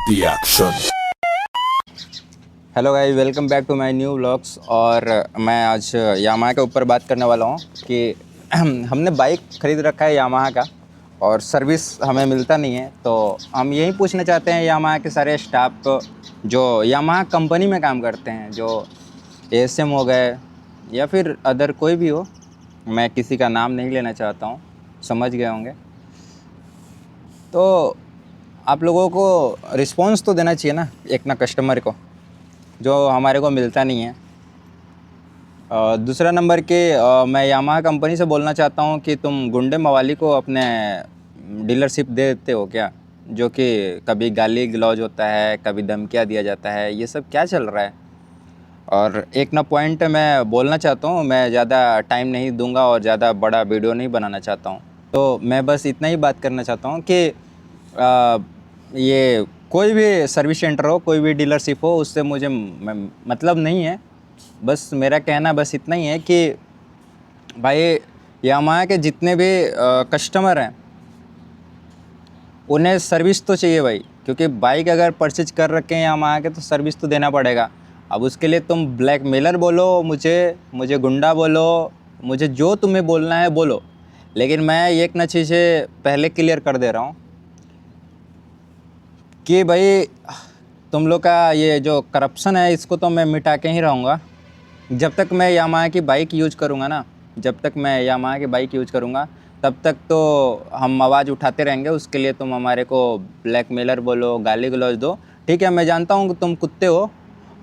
the action. Hello guys, welcome back to my new vlogs. और मैं आज Yamaha के ऊपर बात करने वाला हूँ कि हमने बाइक ख़रीद रखा है यामाहा का और सर्विस हमें मिलता नहीं है। तो हम यही पूछना चाहते हैं यामाहा के सारे स्टाफ को जो यामाहा कंपनी में काम करते हैं, जो एएसएम हो गए या फिर अदर कोई भी हो, मैं किसी का नाम नहीं लेना चाहता हूँ, समझ गए होंगे। तो आप लोगों को रिस्पॉन्स तो देना चाहिए ना, एक ना कस्टमर को, जो हमारे को मिलता नहीं है। दूसरा नंबर के मैं यामाहा कंपनी से बोलना चाहता हूँ कि तुम गुंडे मवाली को अपने डीलरशिप दे देते हो क्या, जो कि कभी गाली गलौज होता है, कभी धमकियाँ दिया जाता है, ये सब क्या चल रहा है। और एक ना पॉइंट मैं बोलना चाहता हूँ, मैं ज़्यादा टाइम नहीं दूंगा और ज़्यादा बड़ा वीडियो नहीं बनाना चाहता हूँ। तो मैं बस इतना ही बात करना चाहता हूँ कि ये कोई भी सर्विस सेंटर हो, कोई भी डीलरशिप हो, उससे मुझे मतलब नहीं है। बस मेरा कहना बस इतना ही है कि भाई यामाहा के जितने भी कस्टमर हैं उन्हें सर्विस तो चाहिए भाई, क्योंकि बाइक अगर परचेज कर रखे हैं यामाहा के तो सर्विस तो देना पड़ेगा। अब उसके लिए तुम ब्लैकमेलर बोलो, मुझे गुंडा बोलो, मुझे जो तुम्हें बोलना है बोलो, लेकिन मैं एक ना चीज़ें पहले क्लियर कर दे रहा हूँ कि भाई तुम लोग का ये जो करप्शन है इसको तो मैं मिटा के ही रहूँगा। जब तक मैं यामाहा की बाइक यूज करूँगा ना, जब तक मैं यामाहा की बाइक यूज करूँगा तब तक तो हम आवाज़ उठाते रहेंगे। उसके लिए तुम हमारे को ब्लैकमेलर बोलो, गाली गलौज दो, ठीक है। मैं जानता हूँ कि तुम कुत्ते हो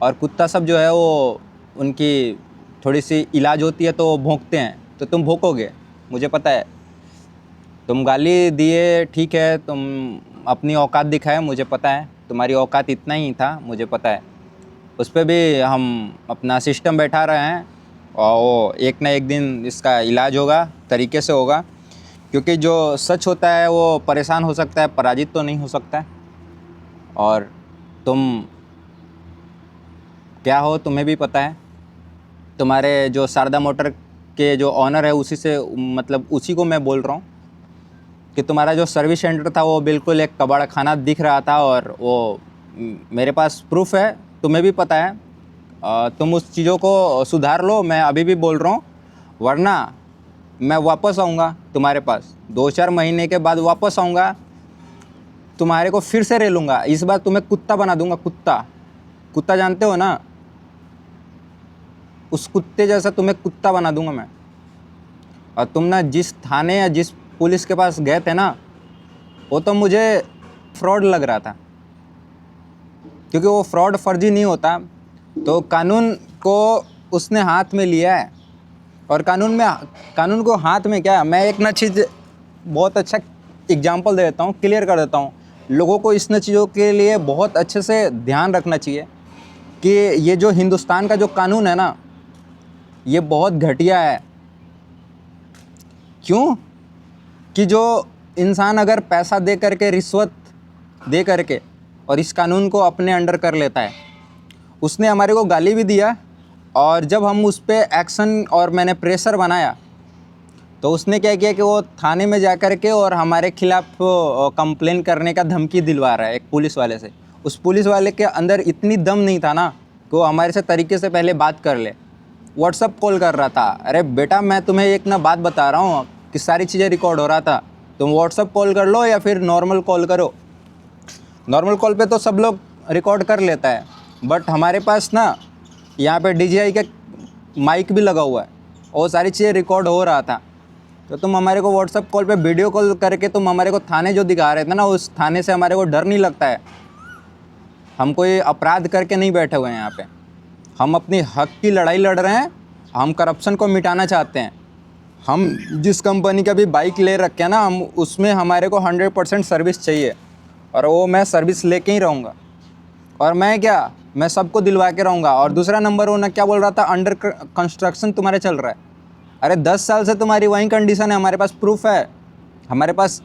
और कुत्ता सब जो है वो उनकी थोड़ी सी इलाज होती है तो वो भौंकते हैं, तो तुम भौंकोगे, मुझे पता है। तुम गाली दिए, ठीक है, तुम अपनी औकात दिखाए, मुझे पता है तुम्हारी औकात इतना ही था, मुझे पता है। उस पर भी हम अपना सिस्टम बैठा रहे हैं और वो एक ना एक दिन इसका इलाज होगा, तरीके से होगा, क्योंकि जो सच होता है वो परेशान हो सकता है, पराजित तो नहीं हो सकता है। और तुम क्या हो तुम्हें भी पता है। तुम्हारे जो शारदा मोटर के जो ऑनर है उसी से, मतलब उसी को मैं बोल रहा हूँ कि तुम्हारा जो सर्विस सेंटर था वो बिल्कुल एक कबाड़ खाना दिख रहा था। और वो मेरे पास प्रूफ है, तुम्हें भी पता है। तुम उस चीज़ों को सुधार लो, मैं अभी भी बोल रहा हूँ, वरना मैं वापस आऊँगा तुम्हारे पास 2-4 महीने के बाद, वापस आऊँगा, तुम्हारे को फिर से रेलूँगा। इस बार तुम्हें कुत्ता बना दूँगा, कुत्ता। कुत्ता जानते हो ना, उस कुत्ते जैसा तुम्हें कुत्ता बना दूँगा मैं। और तुम ना जिस थाने या जिस पुलिस के पास गए थे ना, वो तो मुझे फ्रॉड लग रहा था, क्योंकि वो फ्रॉड फर्जी नहीं होता। तो कानून को उसने हाथ में लिया है, और कानून को हाथ में क्या, मैं एक ना चीज़ बहुत अच्छा एग्जांपल दे देता हूँ, क्लियर कर देता हूँ। लोगों को इन चीज़ों के लिए बहुत अच्छे से ध्यान रखना चाहिए कि ये जो हिंदुस्तान का जो कानून है ना, ये बहुत घटिया है। क्यों? कि जो इंसान अगर पैसा दे करके, रिश्वत दे करके और इस कानून को अपने अंडर कर लेता है, उसने हमारे को गाली भी दिया, और जब हम उस पर एक्शन और मैंने प्रेशर बनाया तो उसने क्या किया कि वो थाने में जा कर के और हमारे खिलाफ कंप्लेन करने का धमकी दिलवा रहा है एक पुलिस वाले से। उस पुलिस वाले के अंदर इतनी दम नहीं था ना कि वो हमारे से तरीके से पहले बात कर ले, व्हाट्सअप कॉल कर रहा था। अरे बेटा, मैं तुम्हें एक ना बात बता रहा हूँ कि सारी चीज़ें रिकॉर्ड हो रहा था, तुम व्हाट्सअप कॉल कर लो या फिर नॉर्मल कॉल करो। नॉर्मल कॉल पे तो सब लोग रिकॉर्ड कर लेता है, बट हमारे पास ना यहाँ पे DJI का माइक भी लगा हुआ है, और सारी चीज़ें रिकॉर्ड हो रहा था। तो तुम हमारे को व्हाट्सअप कॉल पे वीडियो कॉल करके तुम हमारे को थाने जो दिखा रहे थे ना, उस थाने से हमारे को डर नहीं लगता है। हम कोई अपराध करके नहीं बैठे हुए हैं यहाँ पे, हम अपनी हक की लड़ाई लड़ रहे हैं, हम करप्शन को मिटाना चाहते हैं। हम जिस कंपनी का भी बाइक ले रखे हैं ना, हम उसमें हमारे को 100% सर्विस चाहिए, और वो मैं सर्विस लेके ही रहूँगा। और मैं सबको दिलवा के रहूँगा। और दूसरा नंबर, वो ना क्या बोल रहा था, अंडर कंस्ट्रक्शन तुम्हारे चल रहा है। अरे 10 साल से तुम्हारी वही कंडीशन है, हमारे पास प्रूफ है। हमारे पास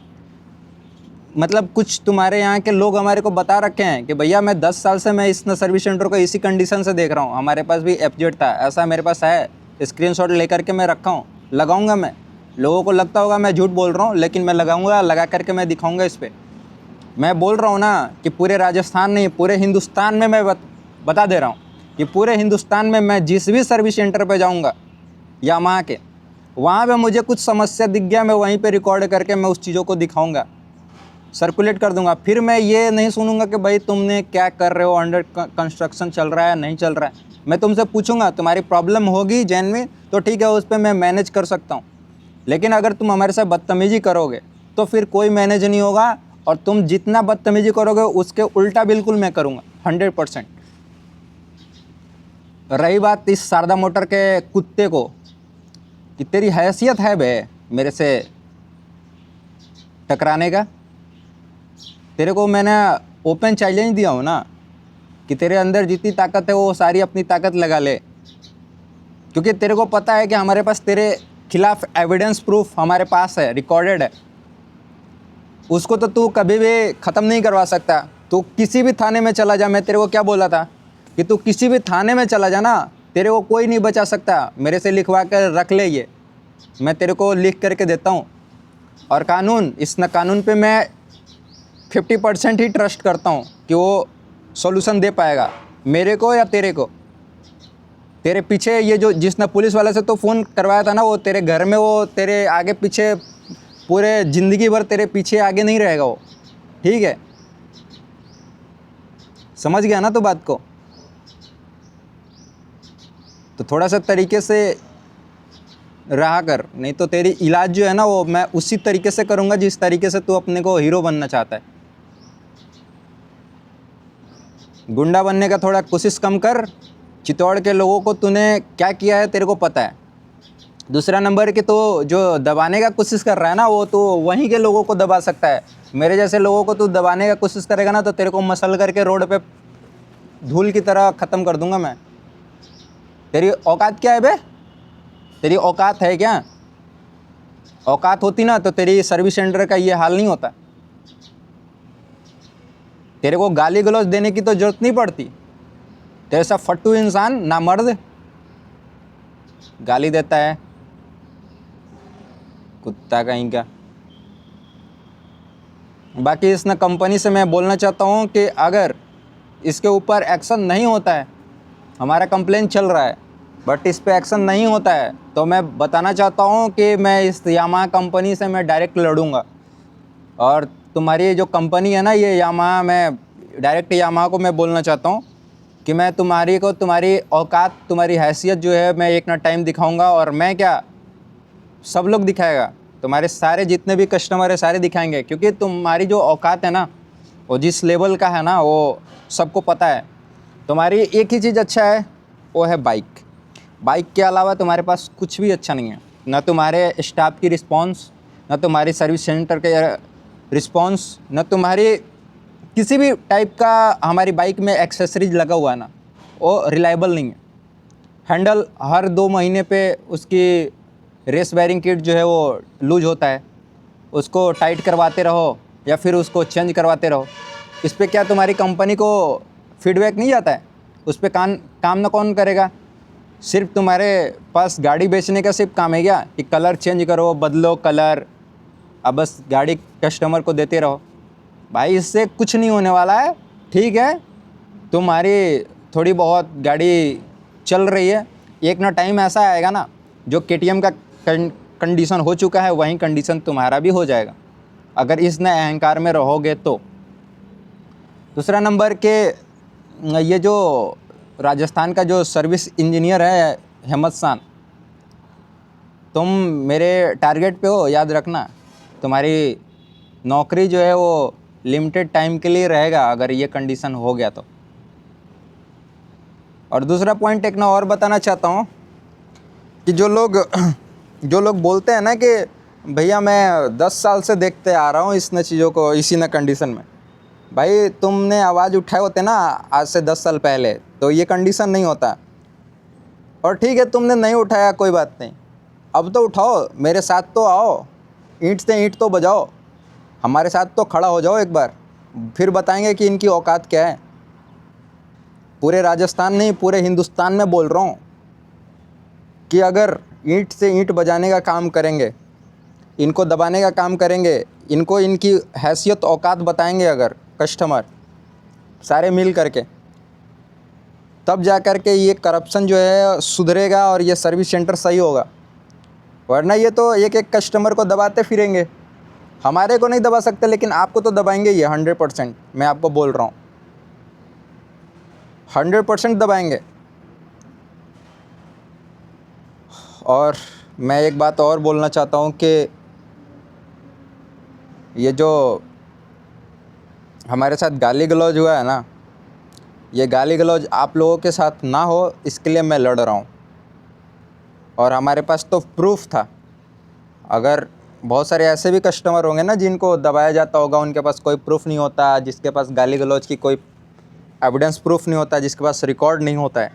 मतलब कुछ तुम्हारे यहाँ के लोग हमारे को बता रखे हैं कि भैया मैं 10 साल से मैं इस सर्विस सेंटर को इसी कंडीशन से देख रहा हूँ। हमारे पास भी FZ था, ऐसा मेरे पास है, स्क्रीनशॉट लेकर के मैं रखा हूँ, लगाऊंगा मैं। लोगों को लगता होगा मैं झूठ बोल रहा हूँ, लेकिन मैं लगाऊंगा, लगा करके मैं दिखाऊंगा इस पर। मैं बोल रहा हूँ ना कि पूरे राजस्थान नहीं, पूरे हिंदुस्तान में मैं बता दे रहा हूँ कि पूरे हिंदुस्तान में मैं जिस भी सर्विस सेंटर पे जाऊँगा यामाहा के, वहाँ पे मुझे कुछ समस्या दिख गया, मैं वहीं पे रिकॉर्ड करके मैं उस चीज़ों को दिखाऊंगा, सर्कुलेट कर दूंगा। फिर मैं ये नहीं सुनूंगा कि भाई तुमने क्या कर रहे हो, अंडर कंस्ट्रक्शन चल रहा है नहीं चल रहा है। मैं तुमसे पूछूंगा, तुम्हारी प्रॉब्लम होगी जेन्युइन तो ठीक है, उस पर मैं मैनेज कर सकता हूँ। लेकिन अगर तुम हमारे साथ बदतमीजी करोगे तो फिर कोई मैनेज नहीं होगा, और तुम जितना बदतमीजी करोगे उसके उल्टा बिल्कुल मैं करूँगा 100%। रही बात इस शारदा मोटर के कुत्ते को, कि तेरी हैसियत है बे मेरे से टकराने का। तेरे को मैंने ओपन चैलेंज दिया हूँ ना कि तेरे अंदर जितनी ताकत है वो सारी अपनी ताकत लगा ले, क्योंकि तेरे को पता है कि हमारे पास तेरे खिलाफ एविडेंस प्रूफ हमारे पास है, रिकॉर्डेड है। उसको तो तू कभी भी ख़त्म नहीं करवा सकता। तू किसी भी थाने में चला जा, मैं तेरे को क्या बोला था कि तू किसी भी थाने में चला जा ना, तेरे को कोई नहीं बचा सकता। मेरे से लिखवा कर रख ले, ये मैं तेरे को लिख करके देता हूँ। और कानून, इस न कानून पे मैं 50% ही ट्रस्ट करता हूँ कि वो सॉल्यूशन दे पाएगा मेरे को या तेरे को। तेरे पीछे ये जो जिसने पुलिस वाले से तो फ़ोन करवाया था ना, वो तेरे घर में, वो तेरे आगे पीछे पूरे ज़िंदगी भर तेरे पीछे आगे नहीं रहेगा वो, ठीक है? समझ गया ना तो बात को? तो थोड़ा सा तरीके से रहा कर, नहीं तो तेरी इलाज जो है ना वो मैं उसी तरीके से करूँगा जिस तरीके से तू अपने को हीरो बनना चाहता है। गुंडा बनने का थोड़ा कोशिश कम कर। चित्तौड़ के लोगों को तूने क्या किया है तेरे को पता है। दूसरा नंबर कि तो जो दबाने का कोशिश कर रहा है ना, वो तो वहीं के लोगों को दबा सकता है। मेरे जैसे लोगों को तू दबाने का कोशिश करेगा ना तो तेरे को मसल करके रोड पे धूल की तरह ख़त्म कर दूंगा मैं। तेरी औकात क्या है बे? तेरी औकात है क्या? औकात होती ना तो तेरी सर्विस सेंटर का ये हाल नहीं होता। तेरे को गाली गलौज देने की तो जरूरत नहीं पड़ती। तेरे सा फट्टू इंसान ना मर्द गाली देता है, कुत्ता कहीं का। बाकी इस न कंपनी से मैं बोलना चाहता हूँ कि अगर इसके ऊपर एक्शन नहीं होता है, हमारा कंप्लेन चल रहा है बट इस पे एक्शन नहीं होता है, तो मैं बताना चाहता हूँ कि मैं इस यामाहा कंपनी से मैं डायरेक्ट लड़ूंगा। और तुम्हारी जो कंपनी है ना ये यामाहा, मैं डायरेक्ट यामाहा को मैं बोलना चाहता हूँ कि मैं तुम्हारी औकात, तुम्हारी हैसियत जो है मैं एक ना टाइम दिखाऊंगा। और मैं क्या, सब लोग दिखाएगा, तुम्हारे सारे जितने भी कस्टमर है सारे दिखाएंगे, क्योंकि तुम्हारी जो औकात है ना वो जिस लेवल का है ना वो सबको पता है। तुम्हारी एक ही चीज़ अच्छा है, वो है बाइक। बाइक के अलावा तुम्हारे पास कुछ भी अच्छा नहीं है। ना तुम्हारे स्टाफ की रिस्पॉन्स, ना तुम्हारी सर्विस सेंटर के रिस्पॉन्स, ना तुम्हारी किसी भी टाइप का हमारी बाइक में एक्सेसरीज लगा हुआ है ना वो रिलायबल नहीं है। हैंडल हर 2 महीने पे उसकी रेस बेयरिंग किट जो है वो लूज होता है, उसको टाइट करवाते रहो या फिर उसको चेंज करवाते रहो। इस पे क्या तुम्हारी कंपनी को फीडबैक नहीं जाता है? उस पे काम ना कौन करेगा? सिर्फ तुम्हारे पास गाड़ी बेचने का सिर्फ काम है क्या कि कलर चेंज करो, बदलो कलर, अब बस गाड़ी कस्टमर को देते रहो? भाई इससे कुछ नहीं होने वाला है। ठीक है, तुम्हारी थोड़ी बहुत गाड़ी चल रही है, एक ना टाइम ऐसा आएगा ना जो KTM का कंडीशन हो चुका है वहीं कंडीशन तुम्हारा भी हो जाएगा, अगर इस नए अहंकार में रहोगे तो। दूसरा नंबर के ये जो राजस्थान का जो सर्विस इंजीनियर है हेमंत सान, तुम मेरे टारगेट पे हो, याद रखना। तुम्हारी नौकरी जो है वो लिमिटेड टाइम के लिए रहेगा अगर ये कंडीशन हो गया तो। और दूसरा पॉइंट एक ना और बताना चाहता हूँ कि जो लोग बोलते हैं ना कि भैया मैं 10 साल से देखते आ रहा हूँ इस न चीज़ों को इसी न कंडीशन में, भाई तुमने आवाज़ उठाए होते ना आज से 10 साल पहले तो ये कंडीशन नहीं होता। और ठीक है तुमने नहीं उठाया, कोई बात नहीं, अब तो उठाओ, मेरे साथ तो आओ, ईंट से ईंट तो बजाओ, हमारे साथ तो खड़ा हो जाओ एक बार, फिर बताएंगे कि इनकी औकात क्या है। पूरे राजस्थान नहीं पूरे हिंदुस्तान में बोल रहा हूँ कि अगर ईंट से ईंट बजाने का काम करेंगे, इनको दबाने का काम करेंगे, इनको इनकी हैसियत औकात बताएंगे अगर कस्टमर सारे मिल करके, तब जा कर के ये करप्शन जो है सुधरेगा और ये सर्विस सेंटर सही होगा। वरना ये तो एक एक कस्टमर को दबाते फिरेंगे। हमारे को नहीं दबा सकते, लेकिन आपको तो दबाएंगे ये 100%। मैं आपको बोल रहा हूँ 100% दबाएंगे। और मैं एक बात और बोलना चाहता हूँ कि ये जो हमारे साथ गाली गलौज हुआ है ना, ये गाली गलौज आप लोगों के साथ ना हो, इसके लिए मैं लड़ रहा हूँ। और हमारे पास तो प्रूफ था। अगर बहुत सारे ऐसे भी कस्टमर होंगे ना जिनको दबाया जाता होगा, उनके पास कोई प्रूफ नहीं होता, जिसके पास गाली गलौज की कोई एविडेंस प्रूफ नहीं होता, जिसके पास रिकॉर्ड नहीं होता है,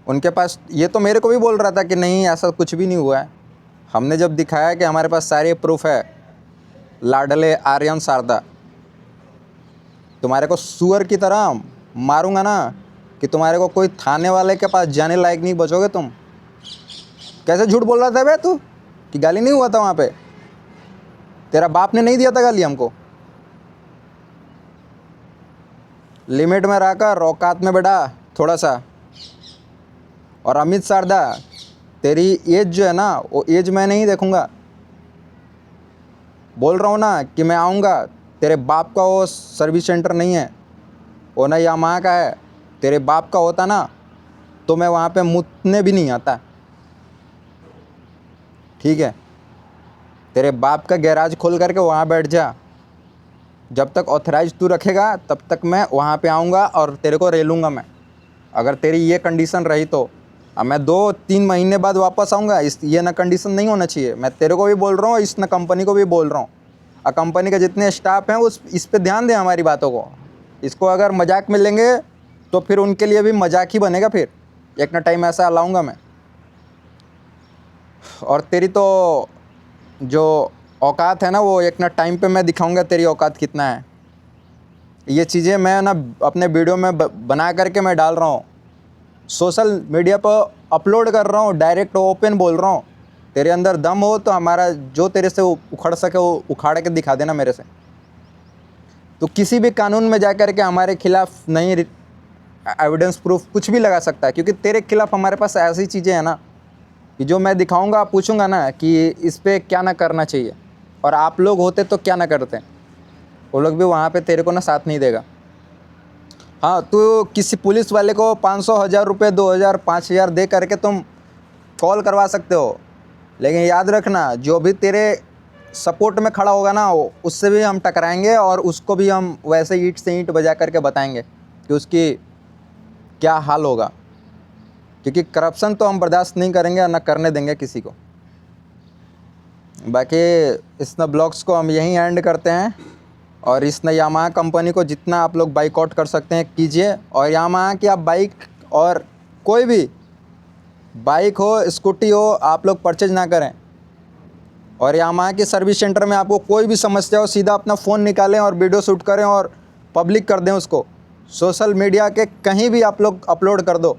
उनके पास ये तो मेरे को भी बोल रहा था कि नहीं ऐसा कुछ भी नहीं हुआ है। हमने जब दिखाया कि हमारे पास सारे प्रूफ है, लाडले आर्यन शारदा, तुम्हारे को सुअर की तरह मारूंगा ना कि तुम्हारे को कोई थाने वाले के पास जाने लायक नहीं बचोगे तुम। कैसे झूठ बोल रहा था बे तू कि गाली नहीं हुआ था वहाँ पे? तेरा बाप ने नहीं दिया था गाली हमको। लिमिट में रहकर औकात में बैठा थोड़ा सा। और अमित शारदा, तेरी एज जो है ना, वो एज मैं नहीं देखूँगा। बोल रहा हूँ ना कि मैं आऊँगा। तेरे बाप का वो सर्विस सेंटर नहीं है, वो ना यामाहा का है। तेरे बाप का होता ना तो मैं वहाँ पे मुतने भी नहीं आता, ठीक है? तेरे बाप का गैराज खोल करके वहाँ बैठ जा। जब तक ऑथराइज तू रखेगा तब तक मैं वहाँ पे आऊँगा और तेरे को रेलूँगा मैं। अगर तेरी ये कंडीशन रही तो अब मैं 2-3 महीने बाद वापस आऊँगा। ये ना कंडीशन नहीं होना चाहिए। मैं तेरे को भी बोल रहा हूँ, इस ना कंपनी को भी बोल रहा हूँ। और कंपनी के जितने स्टाफ हैं इस पे ध्यान दें हमारी बातों को। इसको अगर मजाक में लेंगे तो फिर उनके लिए भी मजाक ही बनेगा। फिर एक ना टाइम ऐसा लाऊँगा मैं। और तेरी तो जो औकात है ना, वो एक ना टाइम पे मैं दिखाऊंगा तेरी औकात कितना है। ये चीज़ें मैं ना अपने वीडियो में बना करके मैं डाल रहा हूँ, सोशल मीडिया पर अपलोड कर रहा हूँ, डायरेक्ट ओपन बोल रहा हूँ। तेरे अंदर दम हो तो हमारा जो तेरे से उखड़ सके वो उखाड़ के दिखा देना मेरे से। तो किसी भी कानून में जा कर के हमारे खिलाफ नहीं एविडेंस प्रूफ कुछ भी लगा सकता है, क्योंकि तेरे खिलाफ हमारे पास ऐसी चीज़ें हैं ना कि जो मैं दिखाऊंगा, पूछूंगा ना कि इस पे क्या ना करना चाहिए, और आप लोग होते तो क्या ना करते, वो लोग भी वहाँ पे तेरे को ना साथ नहीं देगा। हाँ, तो किसी पुलिस वाले को 500, 1000 रुपये, 2000, 5000 दे करके तुम कॉल करवा सकते हो, लेकिन याद रखना जो भी तेरे सपोर्ट में खड़ा होगा ना, उससे भी हम टकराएंगे और उसको भी हम वैसे ईंट से ईंट बजा करके बताएंगे कि उसकी क्या हाल होगा। क्योंकि करप्शन तो हम बर्दाश्त नहीं करेंगे और ना करने देंगे किसी को। बाकी इस ब्लॉग्स को हम यहीं एंड करते हैं। और इस यामाहा कंपनी को जितना आप लोग बाइकआउट कर सकते हैं कीजिए। और यामाहा की आप बाइक और कोई भी बाइक हो, स्कूटी हो, आप लोग परचेज ना करें। और यामाहा के सर्विस सेंटर में आपको कोई भी समस्या हो, सीधा अपना फ़ोन निकालें और वीडियो शूट करें और पब्लिक कर दें उसको। सोशल मीडिया के कहीं भी आप लोग अपलोड कर दो,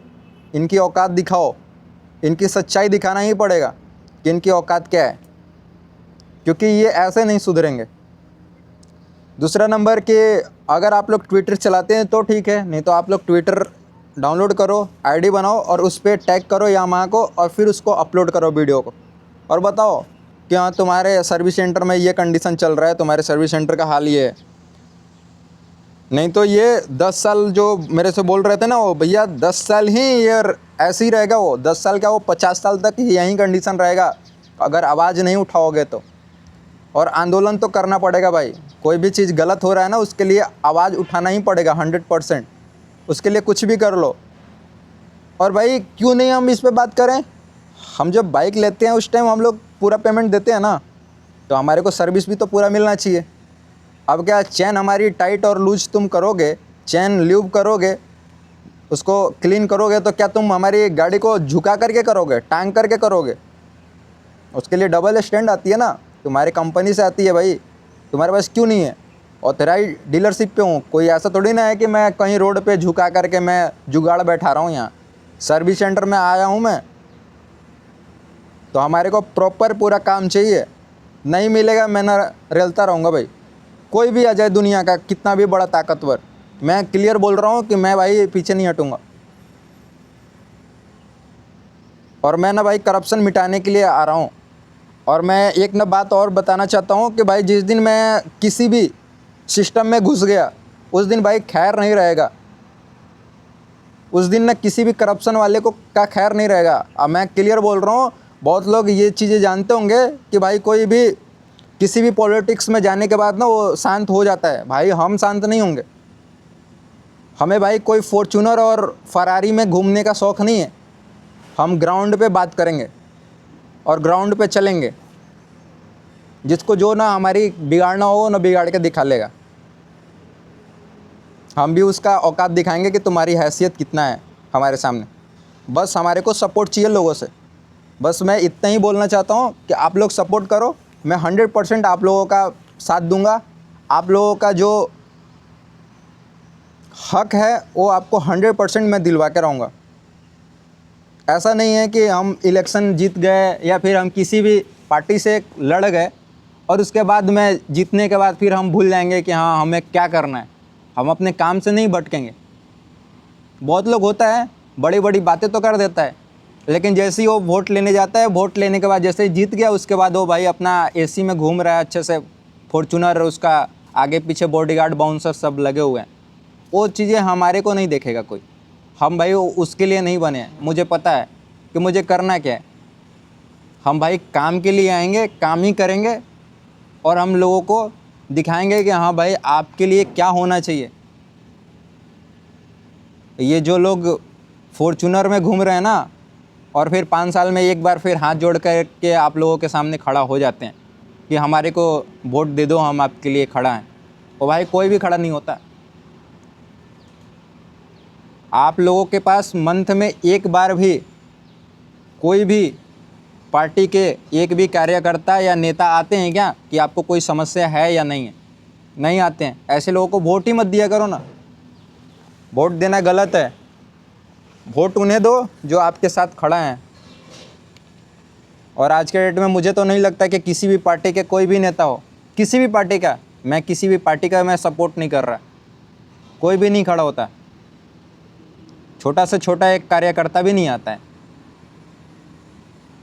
इनकी औकात दिखाओ। इनकी सच्चाई दिखाना ही पड़ेगा कि इनकी औकात क्या है, क्योंकि ये ऐसे नहीं सुधरेंगे। दूसरा नंबर कि अगर आप लोग ट्विटर चलाते हैं तो ठीक है, नहीं तो आप लोग ट्विटर डाउनलोड करो, आईडी बनाओ और उस पर टैग करो यामाहा को और फिर उसको अपलोड करो वीडियो को, और बताओ कि हाँ तुम्हारे सर्विस सेंटर में ये कंडीशन चल रहा है, तुम्हारे सर्विस सेंटर का हाल ये है। नहीं तो ये 10 साल जो मेरे से बोल रहे थे ना, वो भैया 10 साल ही ये ऐसे ही रहेगा। वो 10 साल क्या, वो 50 साल तक यही कंडीशन रहेगा अगर आवाज़ नहीं उठाओगे तो। और आंदोलन तो करना पड़ेगा भाई। कोई भी चीज़ गलत हो रहा है ना, उसके लिए आवाज़ उठाना ही पड़ेगा 100%। उसके लिए कुछ भी कर लो। और भाई क्यों नहीं हम इस पे बात करें? हम जब बाइक लेते हैं उस टाइम हम लोग पूरा पेमेंट देते हैं ना, तो हमारे को सर्विस भी तो पूरा मिलना चाहिए। अब क्या चैन हमारी टाइट और लूज तुम करोगे, चैन ल्यूब करोगे, उसको क्लीन करोगे, तो क्या तुम हमारी गाड़ी को झुका करके करोगे, टांग करके करोगे? उसके लिए डबल स्टैंड आती है ना, तुम्हारी कंपनी से आती है भाई। तुम्हारे पास क्यों नहीं है? ऑथराइज डीलरशिप पे हूँ, कोई ऐसा थोड़ी ना है कि मैं कहीं रोड पे झुका करके मैं जुगाड़ बैठा रहा हूँ। यहाँ सर्विस सेंटर में आया हूँ मैं, तो हमारे को प्रॉपर पूरा काम चाहिए। नहीं मिलेगा, मैं ना रेलता रहूँगा भाई। कोई भी आ जाए दुनिया का कितना भी बड़ा ताकतवर, मैं क्लियर बोल रहा हूँ कि मैं भाई पीछे नहीं हटूँगा। और मैं ना भाई करप्शन मिटाने के लिए आ रहा हूँ। और मैं एक ना बात और बताना चाहता हूँ कि भाई जिस दिन मैं किसी भी सिस्टम में घुस गया उस दिन भाई खैर नहीं रहेगा। उस दिन ना किसी भी करप्शन वाले को का खैर नहीं रहेगा। अब मैं क्लियर बोल रहा हूँ, बहुत लोग ये चीज़ें जानते होंगे कि भाई कोई भी किसी भी पॉलिटिक्स में जाने के बाद ना वो शांत हो जाता है। भाई हम शांत नहीं होंगे। हमें भाई कोई फॉर्च्यूनर और फरारी में घूमने का शौक़ नहीं है। हम ग्राउंड पे बात करेंगे और ग्राउंड पे चलेंगे। जिसको जो ना हमारी बिगाड़ना हो ना बिगाड़ के दिखा लेगा। हम भी उसका औकात दिखाएंगे कि तुम्हारी हैसियत कितना है हमारे सामने। बस हमारे को सपोर्ट चाहिए लोगों से। बस मैं इतना ही बोलना चाहता हूँ कि आप लोग सपोर्ट करो। मैं 100% आप लोगों का साथ दूंगा। आप लोगों का जो हक है वो आपको 100% मैं दिलवा के रहूँगा। ऐसा नहीं है कि हम इलेक्शन जीत गए या फिर हम किसी भी पार्टी से लड़ गए और उसके बाद में जीतने के बाद फिर हम भूल जाएंगे कि हाँ हमें क्या करना है। हम अपने काम से नहीं भटकेंगे। बहुत लोग होता है बड़ी बड़ी बातें तो कर देता है, लेकिन जैसे ही वो वोट लेने जाता है, वोट लेने के बाद जैसे ही जीत गया उसके बाद वो भाई अपना एसी में घूम रहा है अच्छे से, फॉर्च्यूनर, उसका आगे पीछे बॉडीगार्ड बाउंसर सब लगे हुए हैं। वो चीज़ें हमारे को नहीं देखेगा कोई। हम भाई उसके लिए नहीं बने हैं। मुझे पता है कि मुझे करना क्या है। हम भाई काम के लिए आएंगे, काम ही करेंगे और हम लोगों को दिखाएंगे कि हाँ भाई आपके लिए क्या होना चाहिए। ये जो लोग फॉर्च्यूनर में घूम रहे हैं ना और फिर 5 साल में एक बार फिर हाथ जोड़ कर के आप लोगों के सामने खड़ा हो जाते हैं कि हमारे को वोट दे दो, हम आपके लिए खड़ा हैं। और भाई कोई भी खड़ा नहीं होता। आप लोगों के पास मंथ में एक बार भी कोई भी पार्टी के एक भी कार्यकर्ता या नेता आते हैं क्या कि आपको कोई समस्या है या नहीं है? नहीं आते हैं। ऐसे लोगों को वोट ही मत दिया करो ना। वोट देना गलत है। वोट उन्हें दो जो आपके साथ खड़ा है। और आज के डेट में मुझे तो नहीं लगता कि किसी भी पार्टी के कोई भी नेता हो, किसी भी पार्टी का, मैं किसी भी पार्टी का मैं सपोर्ट नहीं कर रहा। कोई भी नहीं खड़ा होता। छोटा से छोटा एक कार्यकर्ता भी नहीं आता है।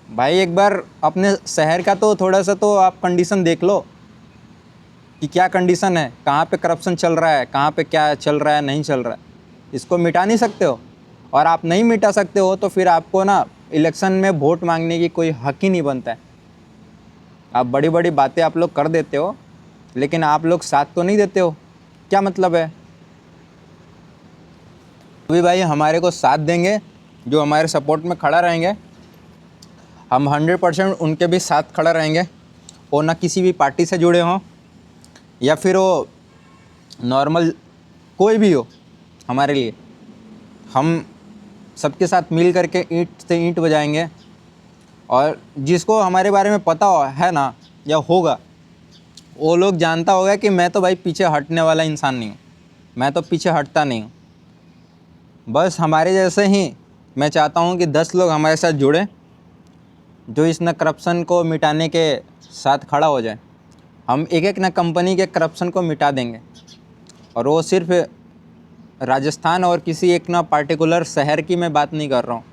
भाई एक बार अपने शहर का तो थोड़ा सा तो आप कंडीशन देख लो कि क्या कंडीशन है, कहाँ पे करप्शन चल रहा है, कहाँ पे क्या चल रहा है, नहीं चल रहा है। इसको मिटा नहीं सकते हो। और आप नहीं मिटा सकते हो तो फिर आपको ना इलेक्शन में वोट मांगने की कोई हक ही नहीं बनता है। आप बड़ी बड़ी बातें आप लोग कर देते हो लेकिन आप लोग साथ तो नहीं देते हो। क्या मतलब है? अभी भाई हमारे को साथ देंगे जो हमारे सपोर्ट में खड़ा रहेंगे। हम 100% उनके भी साथ खड़ा रहेंगे। और ना किसी भी पार्टी से जुड़े हों या फिर वो नॉर्मल कोई भी हो, हमारे लिए हम सबके साथ मिल करके ईंट से ईंट बजाएंगे। और जिसको हमारे बारे में पता है ना या होगा, वो लोग जानता होगा कि मैं तो भाई पीछे हटने वाला इंसान नहीं हूँ। मैं तो पीछे हटता नहीं हूँ। बस हमारे जैसे ही मैं चाहता हूँ कि 10 लोग हमारे साथ जुड़े जो इस ना करप्शन को मिटाने के साथ खड़ा हो जाए। हम एक एक ना कंपनी के करप्शन को मिटा देंगे। और वो सिर्फ राजस्थान और किसी एक ना पार्टिकुलर शहर की मैं बात नहीं कर रहा हूँ।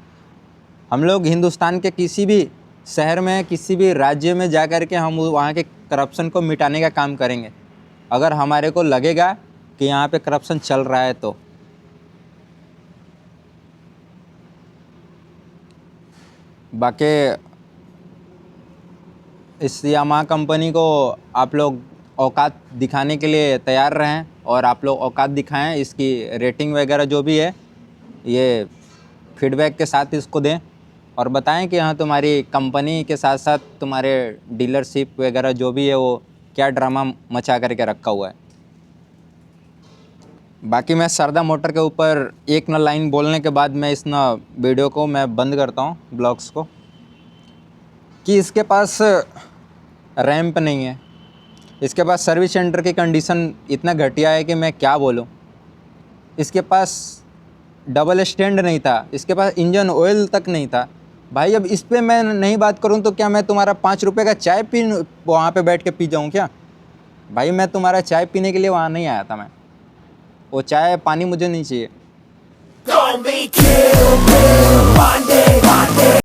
हम लोग हिंदुस्तान के किसी भी शहर में, किसी भी राज्य में जा कर के हम वहाँ के करप्शन को मिटाने का काम करेंगे, अगर हमारे को लगेगा कि यहाँ पे करप्शन चल रहा है तो। बाकी इस यामाहा कंपनी को आप लोग औकात दिखाने के लिए तैयार रहें और आप लोग औकात दिखाएं। इसकी रेटिंग वगैरह जो भी है ये फीडबैक के साथ इसको दें और बताएं कि हाँ तुम्हारी कंपनी के साथ साथ तुम्हारे डीलरशिप वगैरह जो भी है वो क्या ड्रामा मचा करके रखा हुआ है। बाकी मैं सरदा मोटर के ऊपर एक ना लाइन बोलने के बाद मैं इस ना वीडियो को मैं बंद करता हूँ, ब्लॉग्स को, कि इसके पास रैंप नहीं है। इसके पास सर्विस सेंटर की कंडीशन इतना घटिया है कि मैं क्या बोलूँ। इसके पास डबल स्टैंड नहीं था, इसके पास इंजन ऑयल तक नहीं था। भाई अब इस पे मैं नहीं बात करूं तो क्या मैं तुम्हारा 5 रुपए का चाय पी वहाँ पे बैठ के पी जाऊं क्या? भाई मैं तुम्हारा चाय पीने के लिए वहाँ नहीं आया था मैं। वो चाय पानी मुझे नहीं चाहिए।